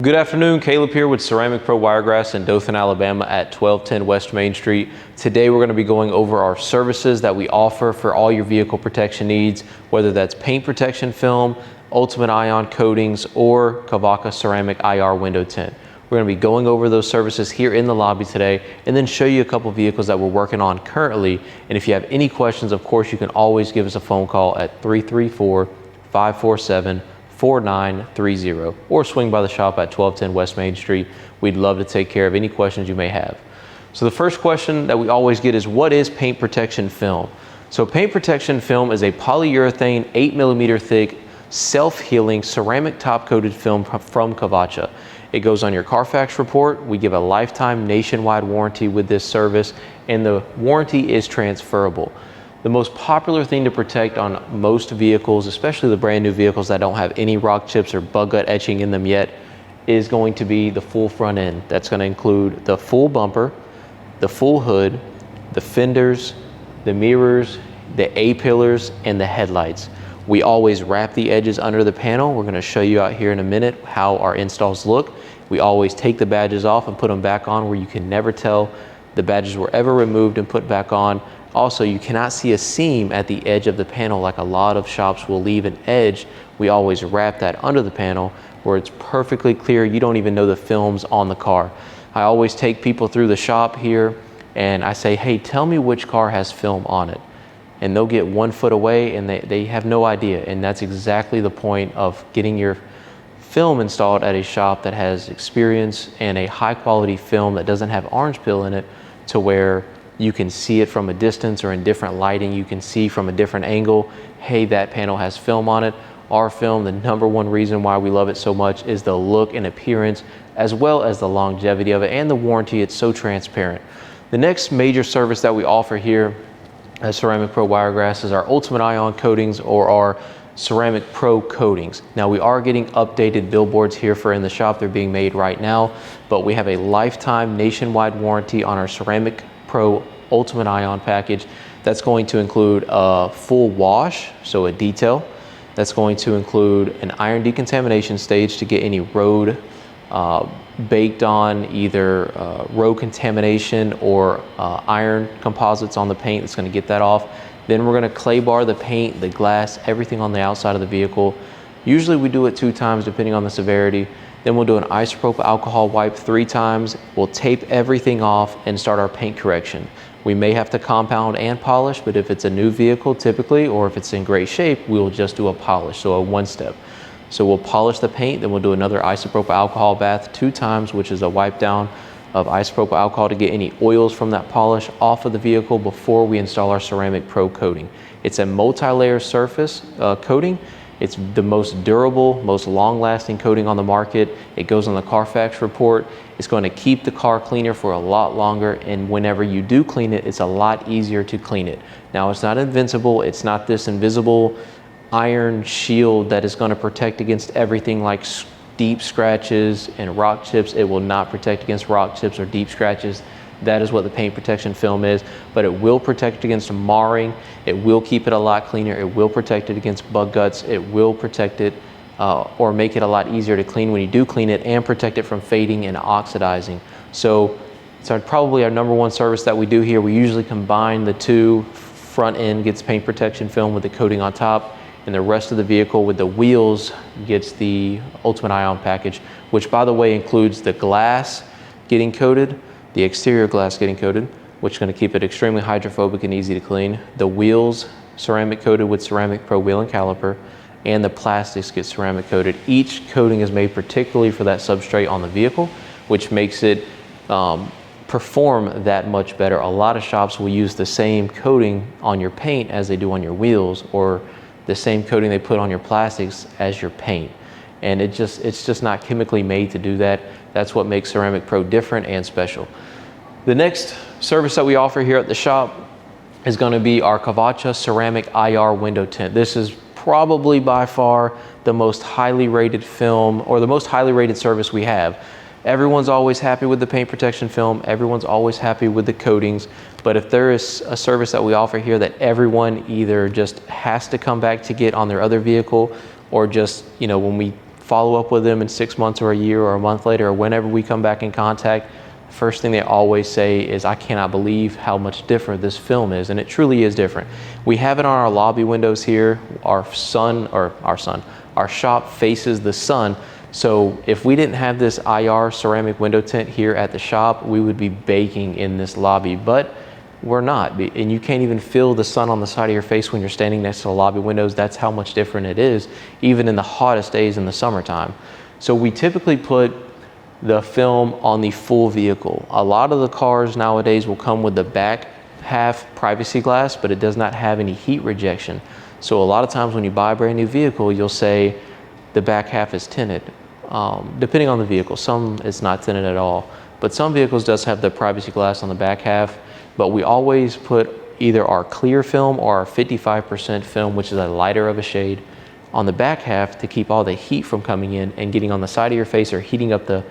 Good afternoon, Caleb here with Ceramic Pro Wiregrass in Dothan, Alabama at 1210 West Main Street. Today we're going to be going over our services that we offer for all your vehicle protection needs, whether that's paint protection film, ultimate ion coatings, or Kavaka ceramic IR window tint. We're going to be going over those services here in the lobby today and then show you a couple vehicles that we're working on currently. And if you have any questions, of course, you can always give us a phone call at 334-547-4930 or swing by the shop at 1210 West Main Street. We'd love to take care of any questions you may have. So the first question that we always get is, what is paint protection film? So paint protection film is a polyurethane 8mm thick self-healing ceramic top-coated film from Kavaka. It goes on your Carfax report. We give a lifetime nationwide warranty with this service, and the warranty is transferable. The most popular thing to protect on most vehicles, especially the brand new vehicles that don't have any rock chips or bug gut etching in them yet, is going to be the full front end. That's going to include the full bumper, the full hood, the fenders, the mirrors, the A-pillars, and the headlights. We always wrap the edges under the panel. We're going to show you out here in a minute how our installs look. We always take the badges off and put them back on where you can never tell the badges were ever removed and put back on. Also, you cannot see a seam at the edge of the panel like a lot of shops will leave an edge. We always wrap that under the panel where it's perfectly clear. You don't even know the film's on the car. I always take people through the shop here and I say, hey, tell me which car has film on it. And they'll get 1 foot away and they have no idea. And that's exactly the point of getting your film installed at a shop that has experience and a high quality film that doesn't have orange peel in it, to where you can see it from a distance or in different lighting. You can see from a different angle, hey, that panel has film on it. Our film, the #1 reason why we love it so much is the look and appearance, as well as the longevity of it and the warranty. It's so transparent. The next major service that we offer here at Ceramic Pro Wiregrass is our Ultimate Ion coatings, or our Ceramic Pro coatings. Now, we are getting updated billboards here for in the shop. They're being made right now, but we have a lifetime nationwide warranty on our Ceramic Pro Ultimate Ion package. That's going to include a full wash, so a detail. That's going to include an iron decontamination stage to get any road baked on, either road contamination or iron composites on the paint. That's going to get that off. Then we're going to clay bar the paint, the glass, everything on the outside of the vehicle. Usually we do it 2 times depending on the severity. Then we'll do an isopropyl alcohol wipe 3 times. We'll tape everything off and start our paint correction. We may have to compound and polish, but if it's a new vehicle typically, or if it's in great shape, we'll just do a polish, so a 1-step. So we'll polish the paint, then we'll do another isopropyl alcohol bath 2 times, which is a wipe down of isopropyl alcohol to get any oils from that polish off of the vehicle before we install our Ceramic Pro coating. It's a multi-layer surface coating. It's the most durable, most long-lasting coating on the market. It goes on the Carfax report. It's going to keep the car cleaner for a lot longer, and whenever you do clean it, it's a lot easier to clean it. Now, it's not invincible. It's not this invisible iron shield that is going to protect against everything like deep scratches and rock chips. It will not protect against rock chips or deep scratches. That is what the paint protection film is, but it will protect against marring. It will keep it a lot cleaner. It will protect it against bug guts. It will protect it or make it a lot easier to clean when you do clean it, and protect it from fading and oxidizing. So it's probably our #1 service that we do here. We usually combine the 2. Front end gets paint protection film with the coating on top, and the rest of the vehicle with the wheels gets the Ultimate Ion package, which, by the way, includes the glass getting coated, the exterior glass getting coated, which is going to keep it extremely hydrophobic and easy to clean. The wheels ceramic coated with Ceramic Pro wheel and caliper, and the plastics get ceramic coated. Each coating is made particularly for that substrate on the vehicle, which makes it perform that much better. A lot of shops will use the same coating on your paint as they do on your wheels, or the same coating they put on your plastics as your paint. And it's just not chemically made to do that. That's what makes Ceramic Pro different and special. The next service that we offer here at the shop is going to be our Kavaka ceramic IR window tint. This is probably by far the most highly rated film, or the most highly rated service we have. Everyone's always happy with the paint protection film. Everyone's always happy with the coatings. But if there is a service that we offer here that everyone either just has to come back to get on their other vehicle, or just, you know, when we follow up with them in 6 months or a year or a month later, or whenever we come back in contact, first thing they always say is, I cannot believe how much different this film is. And it truly is different. We have it on our lobby windows here. Our shop faces the sun. So if we didn't have this IR ceramic window tint here at the shop, we would be baking in this lobby, but we're not. And you can't even feel the sun on the side of your face when you're standing next to the lobby windows. That's how much different it is, even in the hottest days in the summertime. So we typically put the film on the full vehicle. A lot of the cars nowadays will come with the back half privacy glass, but it does not have any heat rejection. So a lot of times when you buy a brand new vehicle, you'll say the back half is tinted. Depending on the vehicle, some it's not tinted at all, but some vehicles does have the privacy glass on the back half. But we always put either our clear film or our 55% film, which is a lighter of a shade, on the back half to keep all the heat from coming in and getting on the side of your face or heating up the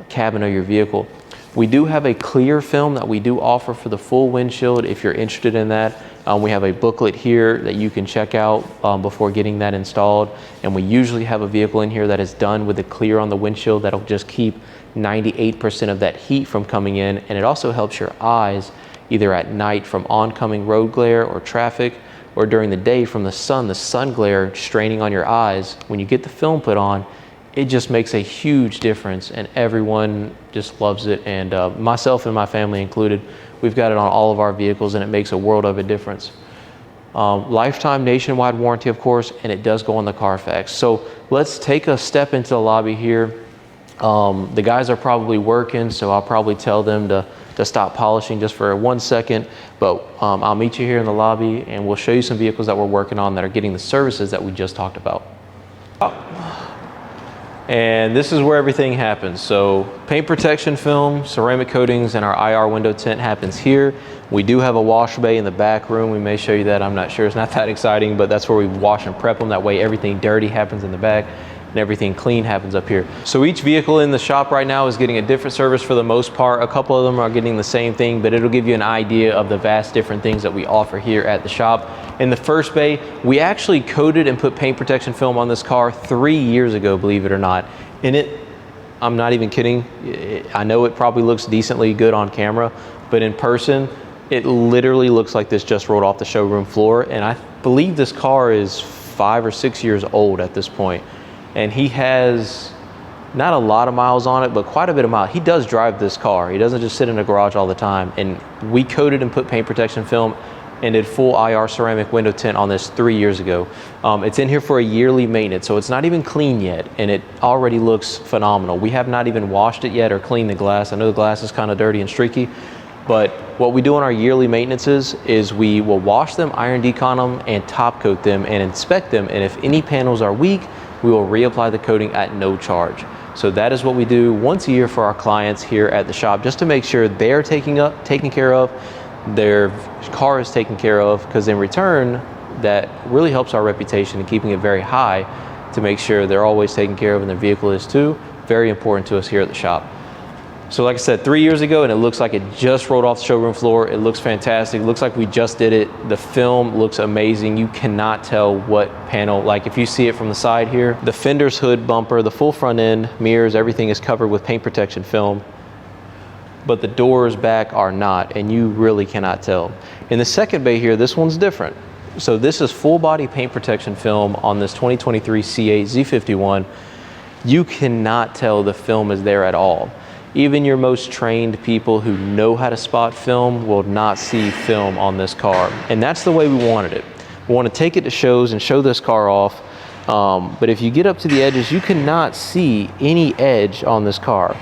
cabin of your vehicle. We do have a clear film that we do offer for the full windshield if you're interested in that. We have a booklet here that you can check out before getting that installed. And we usually have a vehicle in here that is done with the clear on the windshield that'll just keep 98% of that heat from coming in. And it also helps your eyes either at night from oncoming road glare or traffic, or during the day from the sun glare straining on your eyes. When you get the film put on, it just makes a huge difference, and everyone just loves it. And myself and my family included, we've got it on all of our vehicles, and it makes a world of a difference. Lifetime nationwide warranty, of course, and it does go on the Carfax. So let's take a step into the lobby here. The guys are probably working, so I'll probably tell them to stop polishing just for 1 second, but I'll meet you here in the lobby and we'll show you some vehicles that we're working on that are getting the services that we just talked about. And this is where everything happens. So paint protection film, ceramic coatings, and our IR window tint happens here. We do have a wash bay in the back room. We may show you that. I'm not sure, it's not that exciting, but that's where we wash and prep them. That way everything dirty happens in the back and everything clean happens up here. So each vehicle in the shop right now is getting a different service for the most part. A couple of them are getting the same thing, but it'll give you an idea of the vast different things that we offer here at the shop. In the first bay, we actually coated and put paint protection film on this car 3 years ago, believe it or not. And I'm not even kidding. I know it probably looks decently good on camera, but in person, it literally looks like this just rolled off the showroom floor. And I believe this car is 5 or 6 years old at this point. And he has not a lot of miles on it, but quite a bit of miles. He does drive this car. He doesn't just sit in a garage all the time. And we coated and put paint protection film and did full IR ceramic window tint on this 3 years ago. It's in here for a yearly maintenance, so it's not even clean yet, and it already looks phenomenal. We have not even washed it yet or cleaned the glass. I know the glass is kind of dirty and streaky, but what we do on our yearly maintenances is we will wash them, iron decon them, and top coat them and inspect them. And if any panels are weak, we will reapply the coating at no charge. So that is what we do once a year for our clients here at the shop, just to make sure they're taken care of, their car is taken care of, because in return, that really helps our reputation and keeping it very high to make sure they're always taken care of and their vehicle is too. Very important to us here at the shop. So like I said, 3 years ago, and it looks like it just rolled off the showroom floor. It looks fantastic. It looks like we just did it. The film looks amazing. You cannot tell what panel, like if you see it from the side here, the fenders, hood, bumper, the full front end, mirrors, everything is covered with paint protection film, but the doors back are not, and you really cannot tell. In the second bay here, this one's different. So this is full body paint protection film on this 2023 C8 Z51. You cannot tell the film is there at all. Even your most trained people who know how to spot film will not see film on this car. And that's the way we wanted it. We want to take it to shows and show this car off. But if you get up to the edges, you cannot see any edge on this car.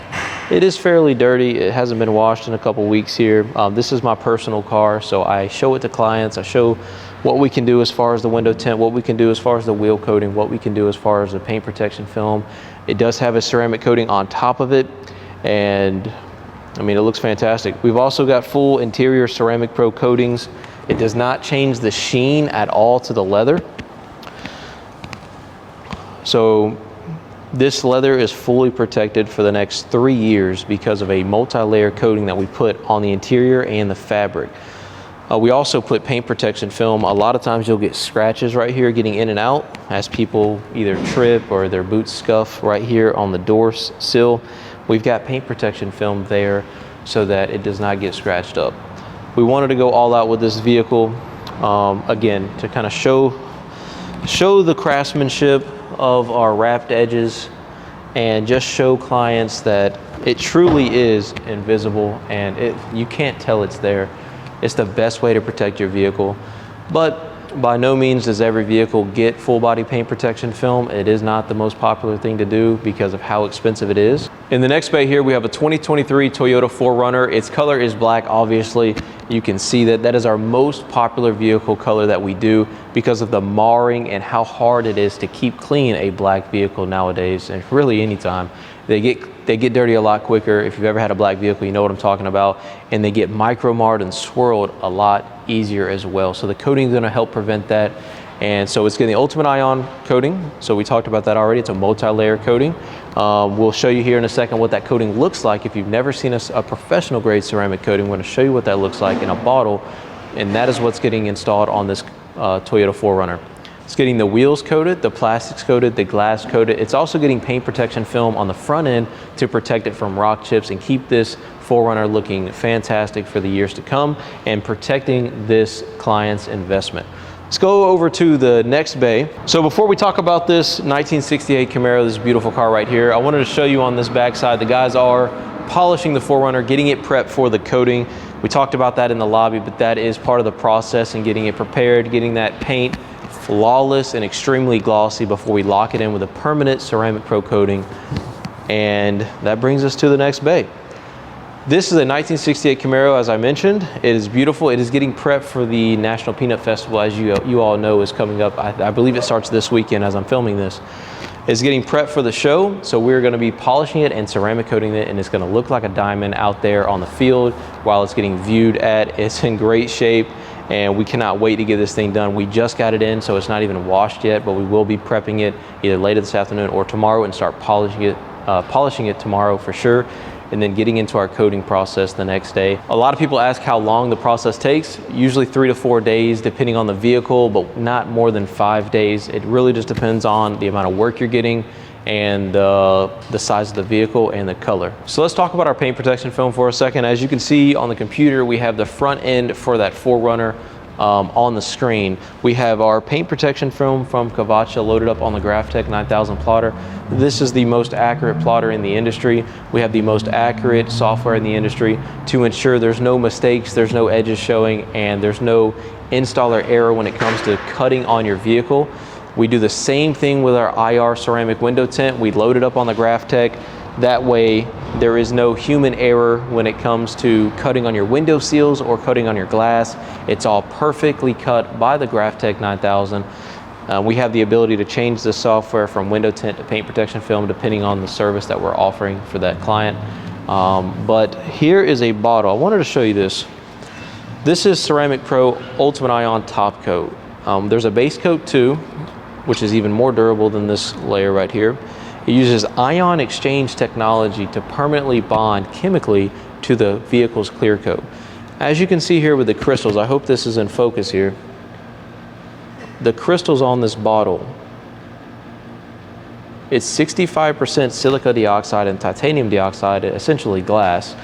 It is fairly dirty. It hasn't been washed in a couple weeks here. This is my personal car, so I show it to clients. I show what we can do as far as the window tint, what we can do as far as the wheel coating, what we can do as far as the paint protection film. It does have a ceramic coating on top of it. And I mean, it looks fantastic. We've also got full interior Ceramic Pro coatings. It does not change the sheen at all to the leather. So this leather is fully protected for the next 3 years because of a multi-layer coating that we put on the interior and the fabric. We also put paint protection film. A lot of times you'll get scratches right here getting in and out as people either trip or their boots scuff right here on the door sill. We've got paint protection film there so that it does not get scratched up. We wanted to go all out with this vehicle, again, to kind of show the craftsmanship of our wrapped edges and just show clients that it truly is invisible and you can't tell it's there. It's the best way to protect your vehicle, but by no means does every vehicle get full body paint protection film. It is not the most popular thing to do because of how expensive it is. In the next bay here, we have a 2023 Toyota 4Runner. Its color is black, obviously. You can see that that is our most popular vehicle color that we do because of the marring and how hard it is to keep clean a black vehicle nowadays, and really anytime. They get dirty a lot quicker. If you've ever had a black vehicle, you know what I'm talking about. And they get micro marred and swirled a lot easier as well. So the coating is gonna help prevent that. And so it's getting the Ultimate Ion coating. So we talked about that already. It's a multi-layer coating. We'll show you here in a second what that coating looks like. If you've never seen a professional grade ceramic coating, we're gonna show you what that looks like in a bottle. And that is what's getting installed on this Toyota 4Runner. It's getting the wheels coated, the plastics coated, the glass coated. It's also getting paint protection film on the front end to protect it from rock chips and keep this 4Runner looking fantastic for the years to come and protecting this client's investment. Let's go over to the next bay. So before we talk about this 1968 Camaro, this beautiful car right here, I wanted to show you on this backside, the guys are polishing the 4Runner, getting it prepped for the coating. We talked about that in the lobby, but that is part of the process and getting it prepared, getting that paint flawless and extremely glossy before we lock it in with a permanent Ceramic Pro coating. And that brings us to the next bay. This is a 1968 Camaro, as I mentioned. It is beautiful. It is getting prepped for the National Peanut Festival, as you all know, is coming up. I believe it starts this weekend as I'm filming this. It's getting prepped for the show, so we're going to be polishing it and ceramic coating it, and it's going to look like a diamond out there on the field while it's getting viewed at. It's in great shape, and we cannot wait to get this thing done. We just got it in, so it's not even washed yet, but we will be prepping it either later this afternoon or tomorrow and start polishing it tomorrow for sure, and then getting into our coating process the next day. A lot of people ask how long the process takes. Usually 3 to 4 days, depending on the vehicle, but not more than 5 days. It really just depends on the amount of work you're getting and the size of the vehicle and the color. So let's talk about our paint protection film for a second. As you can see on the computer, we have the front end for that 4Runner on the screen. We have our paint protection film from Cavacha loaded up on the GraphTech 9000 plotter. This is the most accurate plotter in the industry. We have the most accurate software in the industry to ensure there's no mistakes, there's no edges showing, and there's no installer error when it comes to cutting on your vehicle. We do the same thing with our IR ceramic window tint. We load it up on the GraphTech. That way there is no human error when it comes to cutting on your window seals or cutting on your glass. It's all perfectly cut by the GraphTech 9000. We have the ability to change the software from window tint to paint protection film depending on the service that we're offering for that client. But here is a bottle. I wanted to show you this. This is Ceramic Pro Ultimate Ion Top Coat. There's a base coat too, which is even more durable than this layer right here. It uses ion exchange technology to permanently bond chemically to the vehicle's clear coat. As you can see here with the crystals, I hope this is in focus here. The crystals on this bottle, it's 65% silica dioxide and titanium dioxide, essentially glass.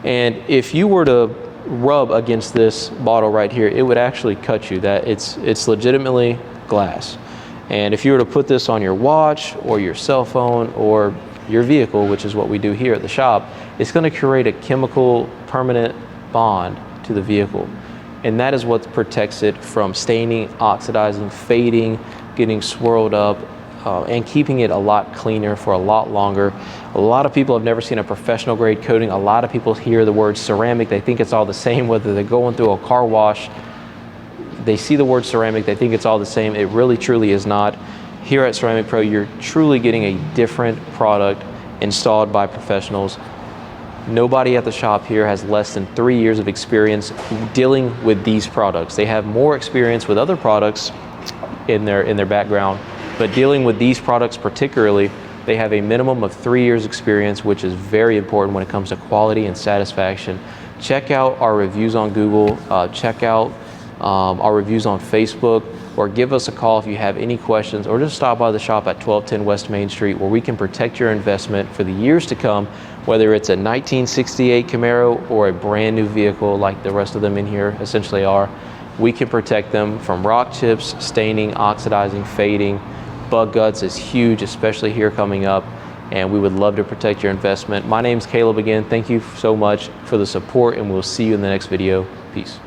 And if you were to rub against this bottle right here, it would actually cut you. That it's legitimately glass. And if you were to put this on your watch or your cell phone or your vehicle, which is what we do here at the shop, it's going to create a chemical permanent bond to the vehicle. And that is what protects it from staining, oxidizing, fading, getting swirled up, and keeping it a lot cleaner for a lot longer. A lot of people have never seen a professional grade coating. A lot of people hear the word ceramic, they think it's all the same, whether they're going through a car wash. They see the word ceramic, they think it's all the same. It really truly is not. Here at Ceramic Pro, you're truly getting a different product installed by professionals. Nobody at the shop here has less than 3 years of experience dealing with these products. They have more experience with other products in their background, but dealing with these products particularly, they have a minimum of 3 years experience, which is very important when it comes to quality and satisfaction check out our reviews on Google, check out our reviews on Facebook, or give us a call if you have any questions, or just stop by the shop at 1210 West Main Street, where we can protect your investment for the years to come, whether it's a 1968 Camaro or a brand new vehicle like the rest of them in here essentially are. We can protect them from rock chips, staining, oxidizing, fading. Bug guts is huge, especially here coming up, and we would love to protect your investment. My name's Caleb again. Thank you so much for the support, and we'll see you in the next video. Peace.